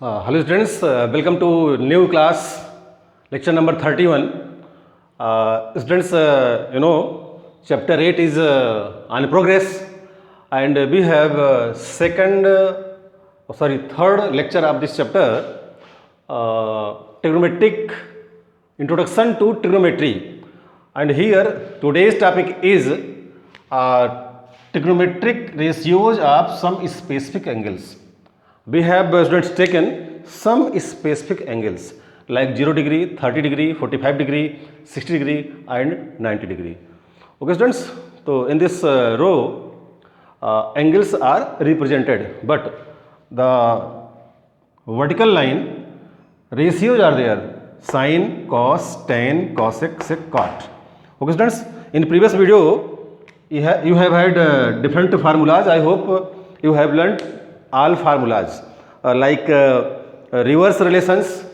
Hello students, welcome to new class, lecture number 31. Students, chapter 8 is on progress, and we have third lecture of this chapter, trigonometric introduction to trigonometry. And here today's topic is trigonometric ratios of some specific angles. We have students taken some specific angles like 0 degree, 30 degree, 45 degree, 60 degree and 90 degree. Okay students, so in this row angles are represented, but the vertical line ratios are there: sine, cos, tan, cosec, sec, cot. Okay students, in previous video you have had different formulas. I hope you have learnt all formulas like reverse relations.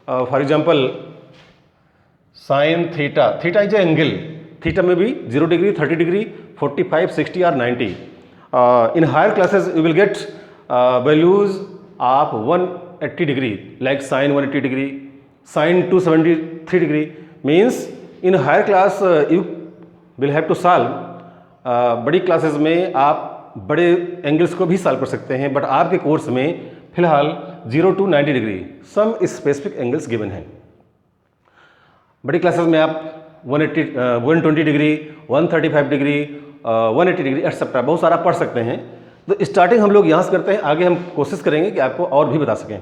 For example, sin theta, theta is an angle, theta may be 0 degree, 30 degree, 45, 60 or 90. In higher classes you will get values of 180 degree like sin 180 degree, sin 273 degree. Means in higher class you will have to solve. बड़ी classes में आप बड़े angles को भी solve कर सकते हैं, but आपके कोर्स में फिलहाल 0 to 90 degree some specific angles given हैं. बड़ी क्लासेस में आप 120 डिग्री, 135 डिग्री, 180 डिग्री एक्सेट्रा बहुत सारा पढ़ सकते हैं. तो स्टार्टिंग हम लोग यहाँ से करते हैं, आगे हम कोशिश करेंगे कि आपको और भी बता सकें.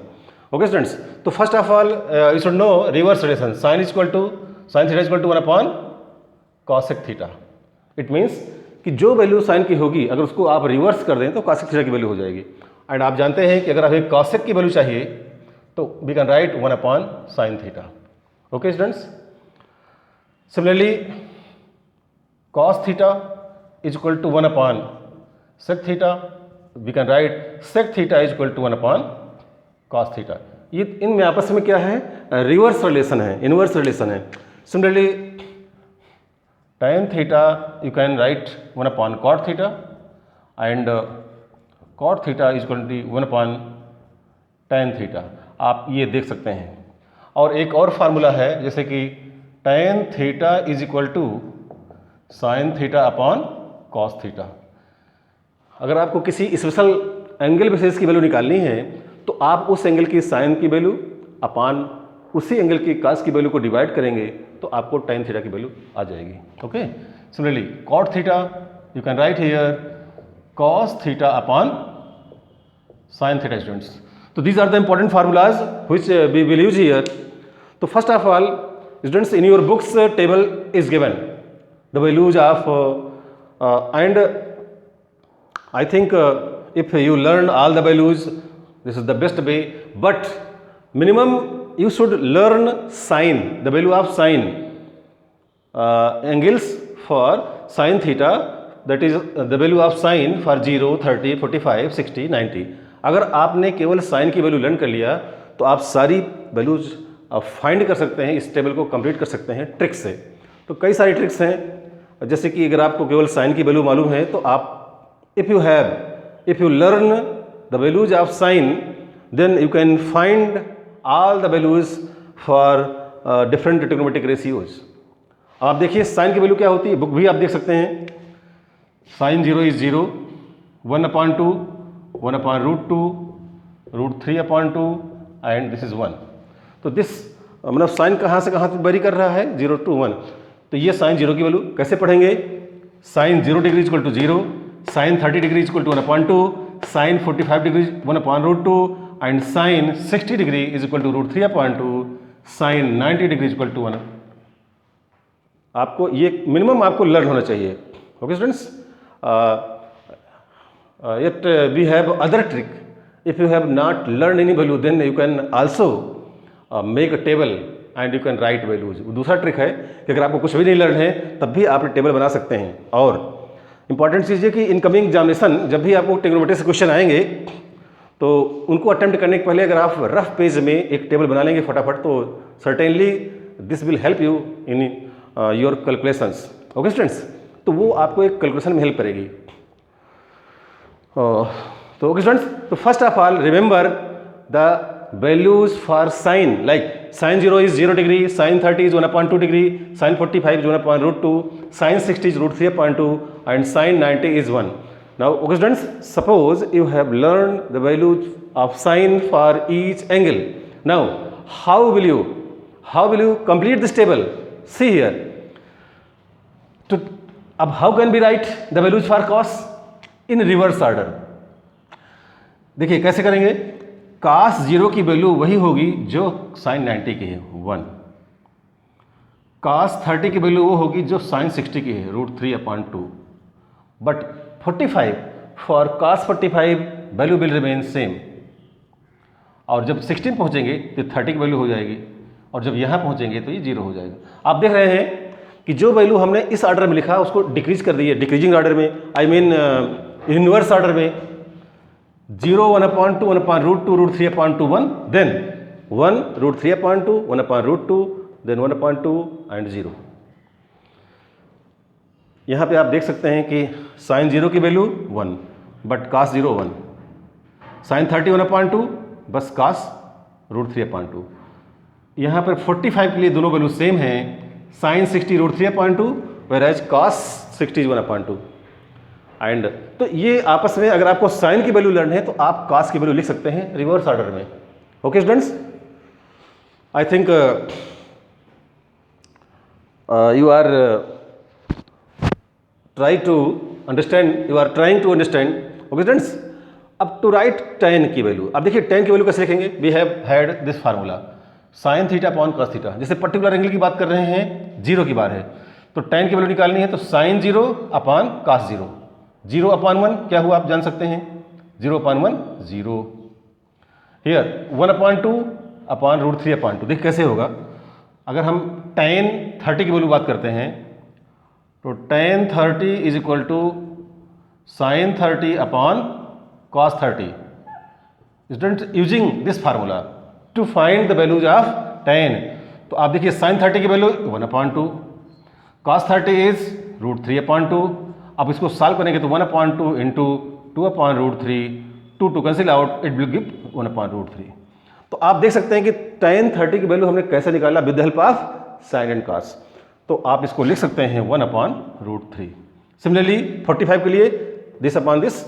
ओके स्टूडेंट्स, तो first of all you should know reverse relation. Sine theta equal to 1 upon cosec theta. It means कि जो वैल्यू साइन की होगी अगर उसको आप रिवर्स कर दें तो कॉसेक थीटा की वैल्यू हो जाएगी. एंड आप जानते हैं कि अगर हमें कॉसेक की वैल्यू चाहिए तो we can write 1 upon sine theta. Okay students, similarly cos theta is equal to 1 upon sec theta. We can write sec theta is equal to 1 upon cos theta. ये इनमें आपस में क्या है? रिवर्स रिलेशन है, inverse relation है. Similarly tan theta you can write 1 upon cot theta and cot theta is equal to 1 upon tan theta. आप ये देख सकते हैं. और एक और फार्मूला है जैसे कि tan theta is equal to sin theta upon cos theta. अगर आपको किसी स्पेशल एंगल विशेष की वैल्यू निकालनी है तो आप उस एंगल की साइन की वैल्यू अपॉन उसी एंगल की कास की वैल्यू को डिवाइड करेंगे तो आपको tan थीटा की वैल्यू आ जाएगी. Okay, similarly cot theta you can write here cos theta upon sin theta. Students, तो these are the important formulas which we will use here. तो first of all students, in your books table is given the values of and I think if you learn all the values this is the best way, but minimum you should learn sine, the value of sine angles for sin theta, that is the value of sine for 0, 30, 45, 60, 90. अगर आपने केवल sign की value learn कर लिया तो आप सारी values find कर सकते हैं, इस टेबल को कंप्लीट कर सकते हैं ट्रिक से. तो कई सारी ट्रिक्स हैं, जैसे कि अगर आपको केवल साइन की वैल्यू मालूम है तो आप if you learn the values of sine then you can find all the values for different trigonometric ratios. आप देखिए साइन की वैल्यू क्या होती है, बुक भी आप देख सकते हैं. Sine 0 is 0, 1 upon 2, 1 upon root 2, root 3 upon 2 and this is 1. तो दिस मतलब साइन कहाँ से कहाँ तक वेरी कर रहा है, 0 to 1. तो ये साइन 0 की वैल्यू कैसे पढ़ेंगे? Sine 0 degree equal to 0, sine 30 degree equal to 1 upon 2, sine 45 degree 1 upon root 2 and sin 60 degree is equal to root 3 upon 2, sin 90 degree is equal to 1. आपको ये मिनिमम आपको लर्न होना चाहिए. Okay students, yet we have other trick. If you have not learned any value then you can also make a table and you can write values. दूसरा trick है कि अगर आपको कुछ भी नहीं लर्न है तब भी आप टेबल बना सकते हैं. और इंपॉर्टेंट चीज़ है कि इनकमिंग एग्जामिनेशन जब भी आपको ट्रिग्नोमेट्री से क्वेश्चन आएंगे तो उनको अटेम्प्ट करने के पहले अगर आप रफ पेज में एक टेबल बना लेंगे फटाफट तो certainly this will help you in your calculations. Okay students, तो वो आपको एक कैलकुलेशन में हेल्प करेगी. तो ओके स्टूडेंट्स, तो first of all remember the values for sine, like sin 0 is 0 degree, sin 30 is 1/2 degree, sin 45 is 1 upon root 2, sin 60 is root 3/2, and sin 90 is 1. Now, okay students, suppose you have learned the values of sine for each angle. Now, how will you complete this table? See here. अब how can we write the values for cos in reverse order? देखिए कैसे करेंगे. cos 0 की value वही होगी जो sin 90 की है 1. cos 30 की वैल्यू वो होगी जो sin 60 की है root 3/2. But 45 for cos 45 value will remain same. और जब 16 पहुंचेंगे तो 30 की वैल्यू हो जाएगी, और जब यहाँ पहुंचेंगे तो ये 0 हो जाएगा. आप देख रहे हैं कि जो वैल्यू हमने इस ऑर्डर में लिखा उसको डिक्रीज कर दी है, डिक्रीजिंग ऑर्डर में, आई मीन इनवर्स ऑर्डर में. 0 1/2 1/√2 root 3/2 1, then 1 root 3/2 1/√2, then 1/2 and 0. यहाँ पे आप देख सकते हैं कि sin 0 की वैल्यू 1, बट cos 0 1, sin 30 1/2, बस cos रूट 3/2. यहाँ पर 45 के लिए दोनों वैल्यू सेम हैं, sin 60 root 3/2, whereas cos 60 is 1/2. And तो ये आपस में अगर आपको साइन की वैल्यू लर्न है तो आप cos की वैल्यू लिख सकते हैं रिवर्स ऑर्डर में. Okay students, I think you are trying to understand. Okay students, अब टू राइट tan की वैल्यू. अब देखिए tan की वैल्यू कैसे लिखेंगे. We have had this formula sin theta upon cos theta. जैसे पर्टिकुलर एंगल की बात कर रहे हैं, 0 की बात है, तो tan की वैल्यू निकालनी है तो sin 0 अपॉन cos 0. 0/1 क्या हुआ आप जान सकते हैं, 0/1 0. Here 1/2 upon root 3/2. देख कैसे होगा. अगर हम tan 30 की वैल्यू बात करते हैं तो tan 30 is equal to sin 30 upon cos 30. Student, using this formula to find the values of tan. तो आप देखिए sin 30 की वैल्यू 1/2, cos 30 इज रूट 3/2. अब इसको सॉल्व करेंगे तो 1/2 into 2/√3, 2 cancel out, it will give 1/√3. तो आप देख सकते हैं कि tan 30 की वैल्यू हमने कैसे निकाला with the help of sin and cos. तो आप इसको लिख सकते हैं 1/√3. सिमिलरली 45 के लिए this upon this,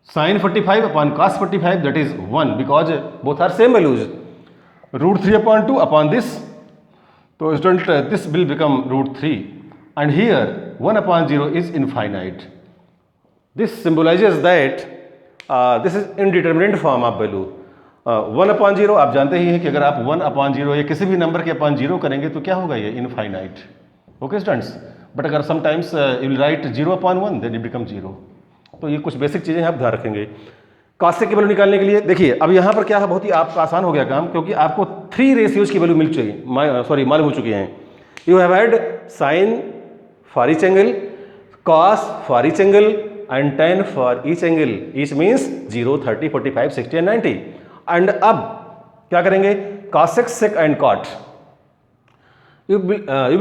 sin 45 upon cos 45, that is 1 because both are same values. Root 3/2 upon this, तो student this will become root 3. And here 1/0 is infinite. This symbolizes that this is indeterminate form of value. 1/0 आप जानते ही हैं कि अगर आप 1/0 या किसी भी नंबर के अपॉन 0 करेंगे तो क्या होगा, ये इनफाइनाइट. ओके स्टूडेंट्स, बट अगर sometimes you will write 0/1 then it become 0. तो ये कुछ बेसिक चीज़ें आप ध्यान रखेंगे. cos की वैल्यू निकालने के लिए देखिए अब यहाँ पर क्या है, बहुत ही आपका आसान हो गया काम, क्योंकि आपको 3 रेशियोज की वैल्यू मिल चुकी, मालूम हो चुकी हैं. You have had sine for each angle, cos for each angle, and tan for each angle. Each means 0, 30, 45, 60 and 90. And अब क्या करेंगे, cosec, sec and cot. You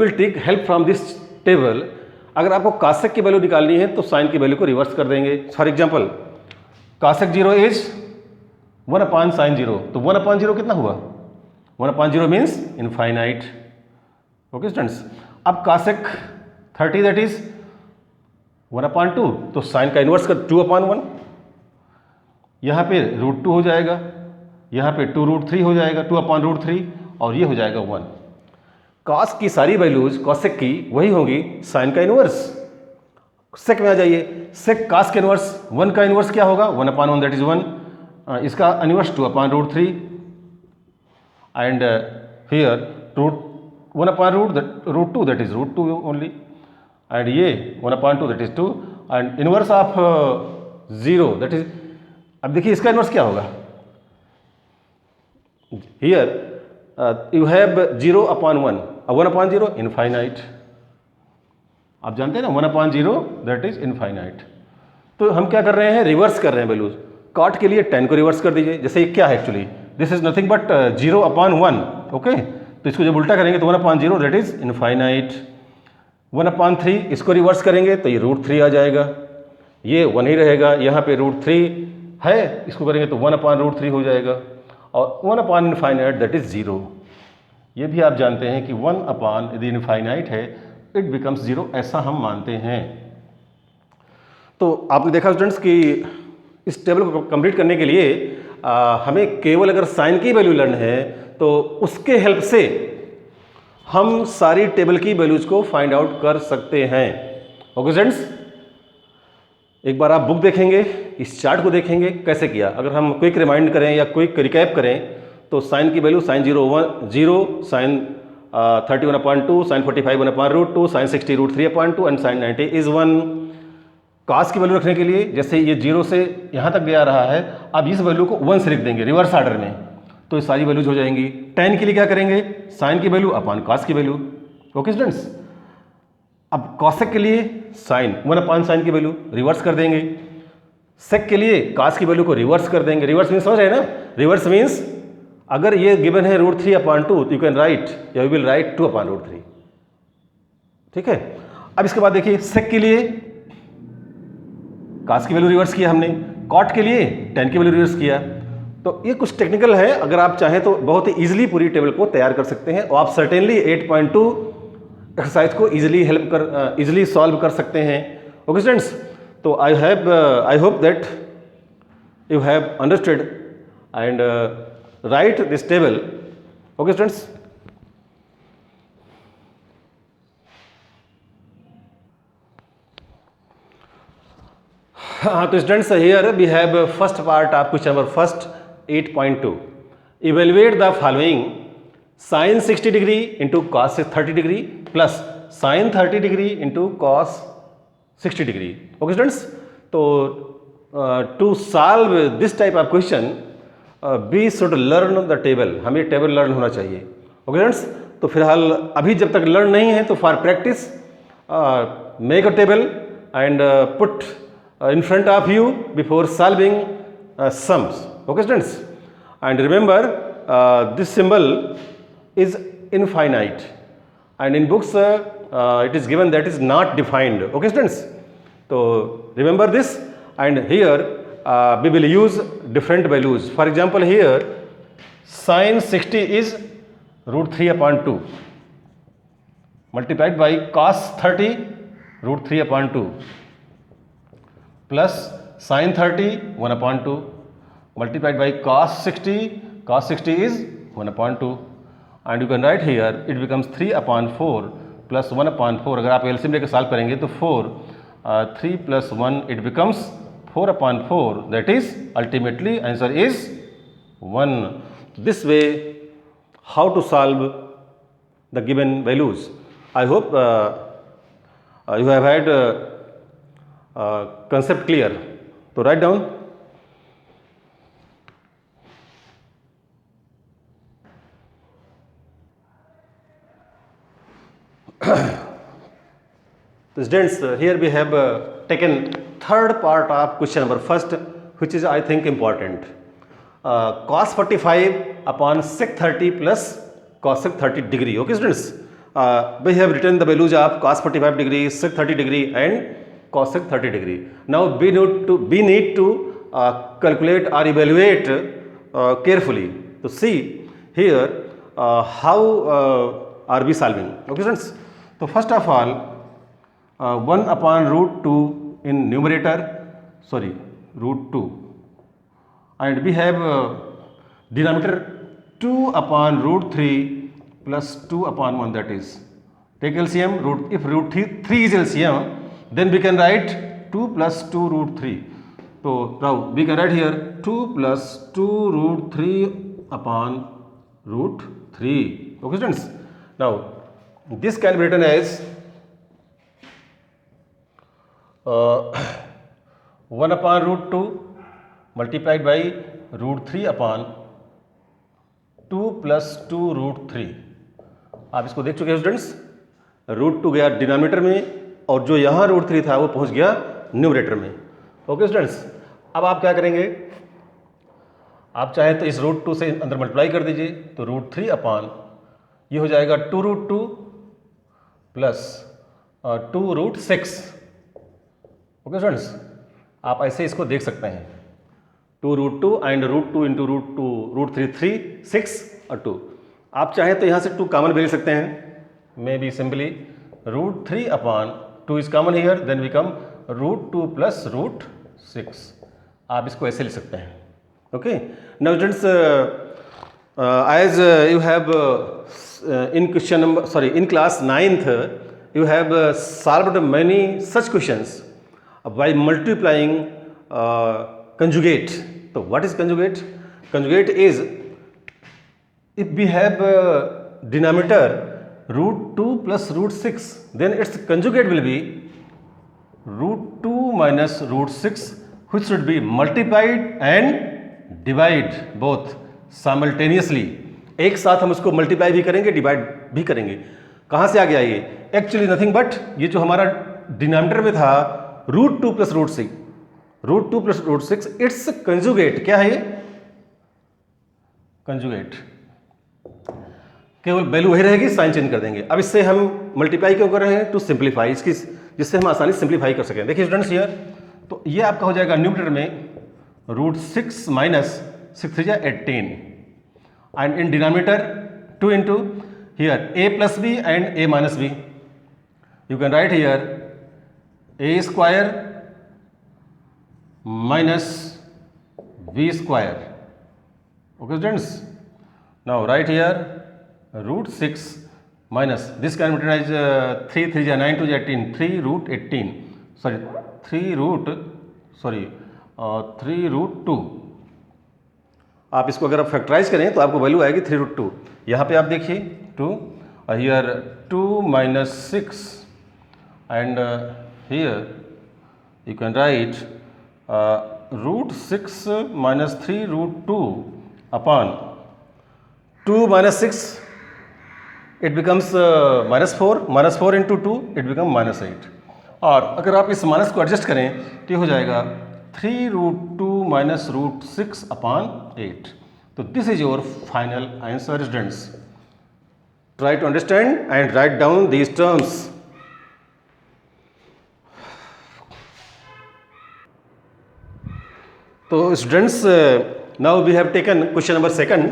will take help from this table. अगर आपको cosec की value निकालनी है तो sin की वैल्यू को रिवर्स कर देंगे. For example cosec 0 is 1/sin 0. तो 1/0 कितना हुआ, 1/0 मीन्स इनफाइनाइट. ओके स्टूडेंट्स, अब cosec 30 दैट इज 1/2, तो साइन का इन्वर्स कर 2/1. यहाँ पे रूट 2 हो जाएगा, यहाँ पे 2√3 हो जाएगा, 2/√3, और ये हो जाएगा 1. cos की सारी वैल्यूज cosec की वही होंगी साइन का इन्वर्स. sec में आ जाइए, sec cos के इन्वर्स, 1 का इन्वर्स क्या होगा, 1/1 दैट इज 1. इसका inverse 2/√3, and here root 1/√2 that is root 2 only, and ये 1/2 that is 2, and inverse of 0 that is, अब देखिए इसका इनवर्स क्या होगा. Here you have 0/1, 1/0 infinite. आप जानते हैं ना 1/0 दैट इज इनफाइनाइट. तो हम क्या कर रहे हैं, रिवर्स कर रहे हैं वैल्यूज. कॉट के लिए 10 को रिवर्स कर दीजिए. जैसे ये क्या है actually, this is nothing but 0/1. Okay, तो इसको जब उल्टा करेंगे तो 1/0 दैट इज इनफाइनाइट. 1/3 इसको रिवर्स करेंगे तो ये √3 आ जाएगा, ये 1 ही रहेगा. यहाँ पे √3 है, इसको करेंगे तो 1/√3 हो जाएगा. और 1 अपॉन इनफाइनाइट दैट इज 0। ये भी आप जानते हैं कि 1 अपॉन यदि इनफाइनाइट है इट बिकम्स 0, ऐसा हम मानते हैं। तो आपने देखा स्टूडेंट्स कि इस टेबल को कंप्लीट करने के लिए हमें केवल अगर साइन की वैल्यू लर्न है तो उसके हेल्प से हम सारी टेबल की वैल्यूज को फाइंड आउट कर सकते हैं। ओके स्टूडेंट्स, एक बार आप बुक देखेंगे, इस चार्ट को देखेंगे कैसे किया। अगर हम क्विक रिमाइंड करें या क्विक रिकैप करें तो साइन की value sine 0 sine 31/2, sine 45 1/√2, sine 60 √3/2 and sine 90 is 1। Cos की वैल्यू रखने के लिए जैसे ये 0 से यहाँ तक गया रहा है, अब इस वैल्यू को 1 से लिख देंगे रिवर्स ऑर्डर में, तो ये सारी वैल्यूज हो जाएंगी। tan के लिए क्या करेंगे, साइन की वैल्यू अपॉन कास की वैल्यू। ओके स्टूडेंट्स, अब कॉसेक के लिए साइन 1 अपॉन साइन की वैल्यू रिवर्स कर देंगे, सेक के लिए कास की वैल्यू को रिवर्स कर देंगे। रिवर्स मीन्स समझ रहे हैं ना, रिवर्स मीन्स अगर ये गिवन है √3/2 तो यू कैन राइट या यू विल राइट 2/√3। ठीक है, अब इसके बाद देखिए सेक के लिए कास की वैल्यू रिवर्स किया हमने, कॉट के लिए tan की वैल्यू रिवर्स किया। तो ये कुछ टेक्निकल है, अगर आप चाहें तो बहुत ही ईजिली पूरी टेबल को तैयार कर सकते हैं और आप सर्टेनली 8.2 एक्सरसाइज को इजीली सॉल्व कर सकते हैं। ओके स्टूडेंट्स, तो I hope that you have understood and write this table. Okay students, तो students here we have first part of question number first 8.2। Evaluate the following sine 60 degree into cos 30 degree plus sine 30 degree into cos 60 degree. Okay students, तो to solve this type of question we should learn the table, हमें table learn होना चाहिए। Okay students, तो फिलहाल अभी जब तक learn नहीं है तो for practice make a table and put in front of you before solving sums. Okay students, and remember this symbol is infinite and in books it is given that is not defined. Okay students, so remember this, and here we will use different values. For example, here sin 60 is √3/2 multiplied by cos 30 √3/2 plus sin 30 1/2 multiplied by cos 60 is 1/2 and you can write here it becomes 3/4 plus 1/4। अगर आप LCM लेकर solve करेंगे तो 4 3 plus 1 it becomes 4/4, that is ultimately answer is 1। This way how to solve the given values. I hope you have had concept clear. So write down students, here we have taken third part of question number first, which is I think important. Cos 45 upon sec 30 plus cosec 30 degree. Okay students, we have written the values of cos 45 degree, sec 30 degree and cosec 30 degree. Now we need to calculate or evaluate carefully to see here how are we solving. Okay students, so first of all 1/√2 in numerator, sorry √2, and we have denominator 2/√3 plus 2/1, that is take LCM. If √3 is LCM, then we can write 2 plus 2 √3. So now we can write here 2 plus 2 √3/√3. Okay students, now this can be written as 1/√2 multiplied by √3/2 plus 2 √3। आप इसको देख चुके हैं students, √2 गया denominator में और जो यहाँ √3 था वो पहुँच गया न्यूमरेटर में। ओके स्टूडेंट्स, अब आप क्या करेंगे, आप चाहे तो इस √2 से अंदर मल्टीप्लाई कर दीजिए, तो √3 अपॉन ये हो जाएगा 2√2 प्लस 2√6। ओके स्टूडेंट्स, आप ऐसे इसको देख सकते हैं 2√2 एंड √2 इंटू √2 √3 3 6 और 2। आप चाहें तो यहाँ से 2 कॉमन भी ले सकते हैं, maybe simply √3/2 is common here, then become √2 plus √6। आप इसको ऐसे लिख सकते हैं। Okay, now students, as you have in class 9th you have solved many such questions by multiplying conjugate. So what is conjugate? Conjugate is if we have denominator √2 plus √6, then its conjugate will be √2 minus √6, which should be multiplied and divide both simultaneously. एक साथ हम उसको multiply भी करेंगे, divide भी करेंगे। कहाँ से आ गया ये? एक्चुअली नथिंग बट ये जो हमारा डिनोमिनेटर में था √2 प्लस √6, इट्स कंजुगेट। क्या है ये? कंजुगेट। केवल वैल्यू वही रहेगी, साइन चेंज कर देंगे। अब इससे हम मल्टीप्लाई क्यों कर रहे हैं? टू सिंप्लीफाई, इसकी जिससे हम आसानी से सिंप्लीफाई कर सकें। देखिए स्टूडेंट्स हियर, तो ये आपका हो जाएगा न्यूमरेटर में √6 minus 6 3 18 and in denominator 2 into here a plus b and a minus b. You can write here a square minus b square. Okay students, now write here √6 minus this can be written as 3 3 9 2 18 3√18 sorry 3√2। आप इसको अगर आप factorise करें तो आपको value आएगी 3√2। यहाँ पे आप देखिए 2 और here 2 minus 6 and here you can right √6 minus 3√2 upon 2 minus 6 it becomes -4 into 2 it become -8। और अगर आप इस माइनस को एडजस्ट करें तो ये हो जाएगा 3√2 minus √6 upon 8. So this is your final answer students. Try to understand and write down these terms. So students, now we have taken question number 2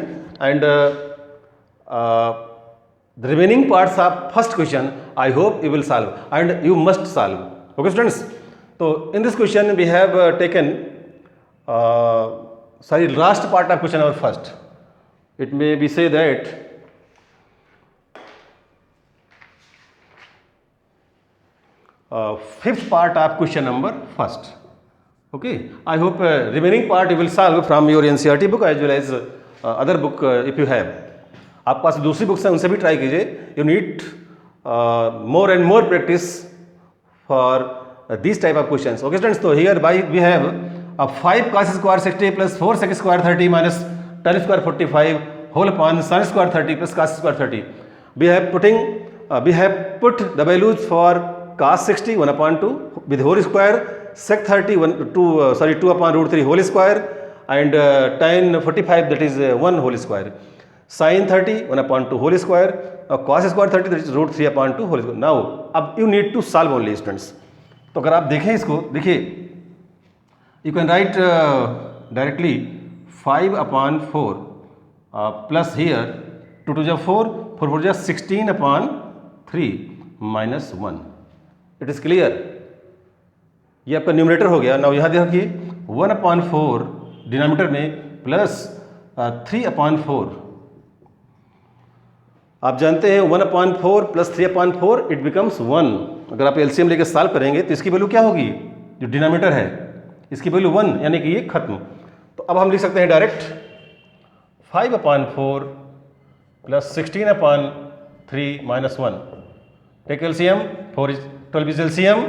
and the remaining parts of first question I hope you will solve and you must solve. Okay students. So in this question we have taken last part of question number first. It may be say that fifth part of question number first. Okay, I hope remaining part you will solve from your NCERT book as well as other book if you have. आप पास दूसरी books हैं उनसे भी try कीजिए। You need more and more practice for these type of questions. Okay students, so here by we have 5 cos square 60 plus 4 sec square 30 minus tan square 45 whole upon sin square 30 plus cos square 30. We have put the values for cos 60 1/2 with whole square, sec 30 2 upon √3 whole square and tan 45 that is 1 whole square, sin 30 1/2 whole square, cos square 30 that is √3/2 whole square. Now अब you need to solve only students. तो अगर आप देखें इसको, देखिए you can right directly 5/4 plus here 2 2 4 4 4 16/3 minus 1. It is clear? ये आपका numerator हो गया। नाउ यहाँ देखिए 1/4 डिनोमिनेटर में प्लस 3/4। आप जानते हैं 1/4 प्लस 3/4 इट बिकम्स 1। अगर आप एलसीएम लेकर सॉल्व करेंगे तो इसकी वैल्यू क्या होगी? जो डिनोमिनेटर है इसकी वैल्यू 1, यानी कि ये खत्म। तो अब हम लिख सकते हैं direct 5/4 plus 16/3 minus 1. Take LCM, 4 is 12 is LCM,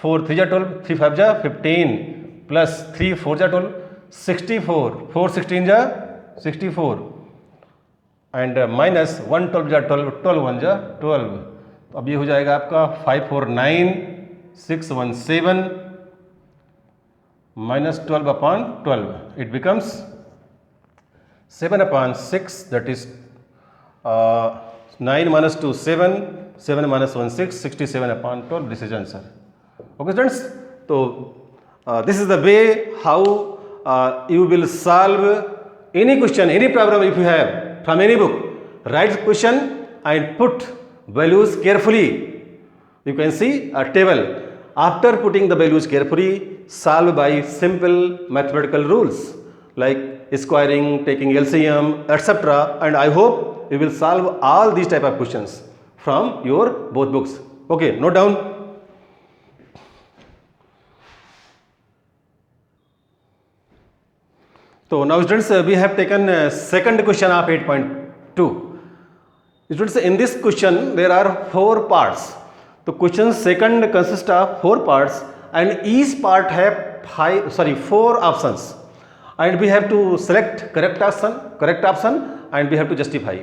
4 3 12, 3 5 15 plus 3 4 12 64, 4 16 64 and minus 1 12 12 12 1 12। तो अब ये हो जाएगा आपका 549 617 minus 12/12. It becomes 7/6 that is 9 minus 2 7, 7 minus 1 6, 67/12. This is answer. Okay students, so this is the way how you will solve any question, any problem if you have from any book. Write the question and put values carefully. You can see a table. After putting the values carefully, solve by simple mathematical rules like squaring, taking LCM, etc. And I hope you will solve all these type of questions from your both books. Okay, note down. So now students, we have taken second question of 8.2. Students, in this question there are 4 parts. तो question second consist of 4 parts and each part है 4 options and we have to select correct option and we have to justify.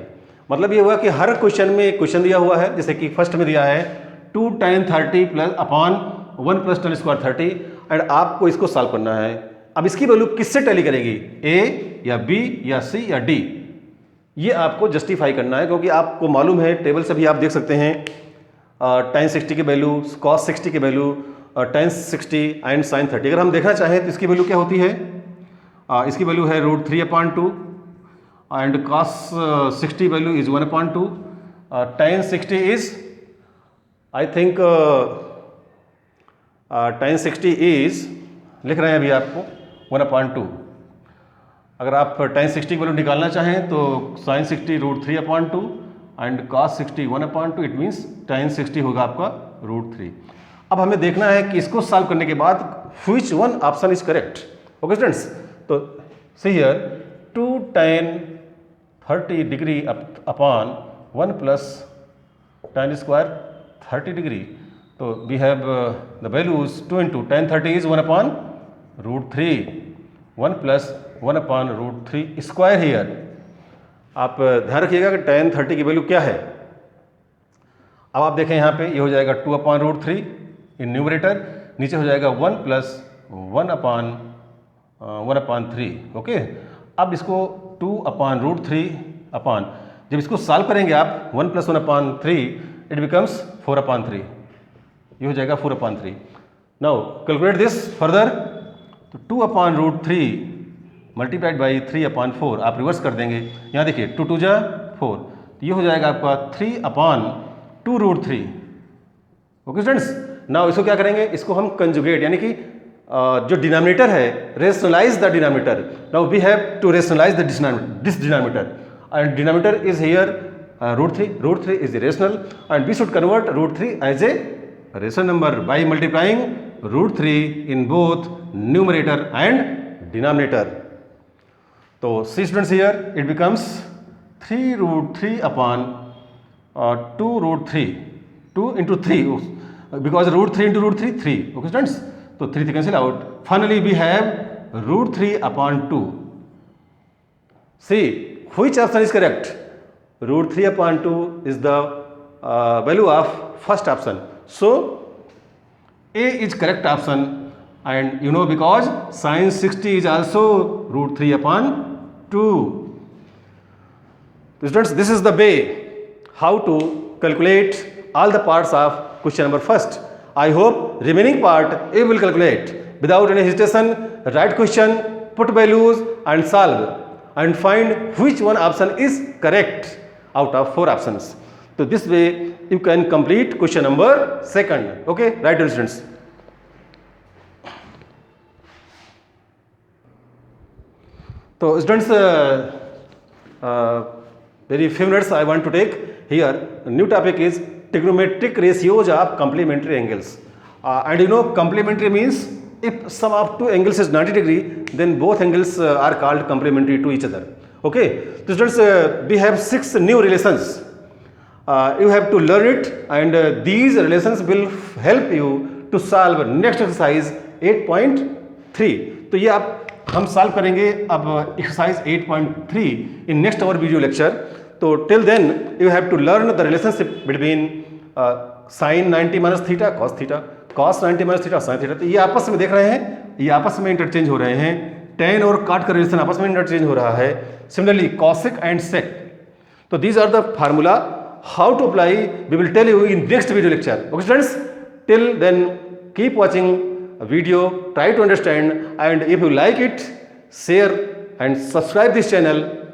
मतलब ये हुआ कि हर question में एक question दिया हुआ है, जैसे कि फर्स्ट में दिया है 2 tan 30 plus upon 1 plus tan square 30 and आपको इसको सॉल्व करना है. अब इसकी वैल्यू किससे टैली करेगी, ए या बी या सी या डी, ये आपको जस्टिफाई करना है. क्योंकि आपको मालूम है, टेबल से भी आप देख सकते हैं tan 60 की वैल्यू, cos 60 की वैल्यू, tan 60 एंड sin 30. अगर हम देखना चाहें तो इसकी वैल्यू क्या होती है, इसकी वैल्यू है √3/2 and cos 60 value is 1/2. tan 60 is I think tan 60 is लिख रहे हैं अभी आपको 1/2. अगर आप tan 60 की वैल्यू निकालना चाहें तो sin 60 √3/2 and cos 60 1/2. It means tan 60 होगा आपका √3. अब हमें देखना है कि इसको सॉल्व करने के बाद which one option is correct. Okay students, तो see here 2 tan 30 degree upon 1 plus tan square 30 degree. तो we have the values 2 into tan 30 is 1/√3, 1 plus 1/√3 square here. आप ध्यान रखिएगा कि tan 30 की वैल्यू क्या है. अब आप देखें यहाँ पे ये हो जाएगा 2/√3 इन न्यूमरेटर, नीचे हो जाएगा 1 प्लस 1/3. ओके, अब इसको 2/√3 अपॉन, जब इसको सॉल्व करेंगे आप 1 प्लस 1/3 इट बिकम्स 4/3. ये हो जाएगा 4/3. Now calculate this further. तो 2/√3 मल्टीप्लाइड बाई 3/4 आप रिवर्स कर देंगे. यहाँ देखिए 2 2 जा 4, तो ये हो जाएगा आपका 3/2√3. ओके स्टूडेंट्स, नाउ इसको क्या करेंगे, इसको हम कंजुगेट यानी कि जो डिनोमिनेटर है, rationalise the denominator. Now we have to rationalise this denominator and denominator is here √3 is rational and we should convert √3 as a rational number by multiplying √3 in both numerator and denominator. So see students, here it becomes 3√3/2 √3, 2 into 3 because √3 into √3 3. Okay students, so 3 cancel out. Finally we have √3/2. See which option is correct. √3/2 is the value of first option. So A is correct option, and you know because sin 60 is also √3/2. Students, this is the way how to calculate all the parts of question number first. I hope remaining part you will calculate without any hesitation. Write question, put values and solve and find which one option is correct out of 4 options. So this way you can complete question number second. Okay, right students. So students, very few minutes I want to take here. New topic is trigonometric ratios of complementary angles. And you know complementary means if sum of 2 angles is 90 degree, then both angles are called complementary to each other. Okay, so students, we have 6 new relations. You have to learn it, and these relations will help you to solve next exercise 8.3. तो ये आप हम solve करेंगे अब exercise 8.3 in next our video lecture. तो till then you have to learn the relationship between sin 90 minus theta cos theta, cos 90 minus theta sin theta. तो ये आपस में देख रहे हैं, ये आपस में इंटरचेंज हो रहे हैं. tan और cot का रिलेशन आपस में इंटरचेंज हो रहा है. Similarly cosec and sec. तो these are the formula. How to apply we will tell you in next video lecture. Okay students, till then keep watching a video, try to understand, and if you like it share and subscribe this channel.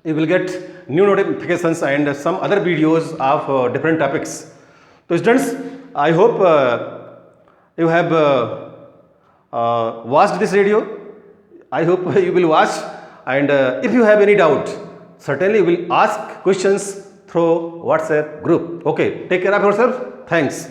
You will get new notifications and some other videos of different topics. So students, I hope you have watched this video. I hope you will watch, and if you have any doubt, certainly you will ask questions through WhatsApp group. Okay, take care of yourself. Thanks.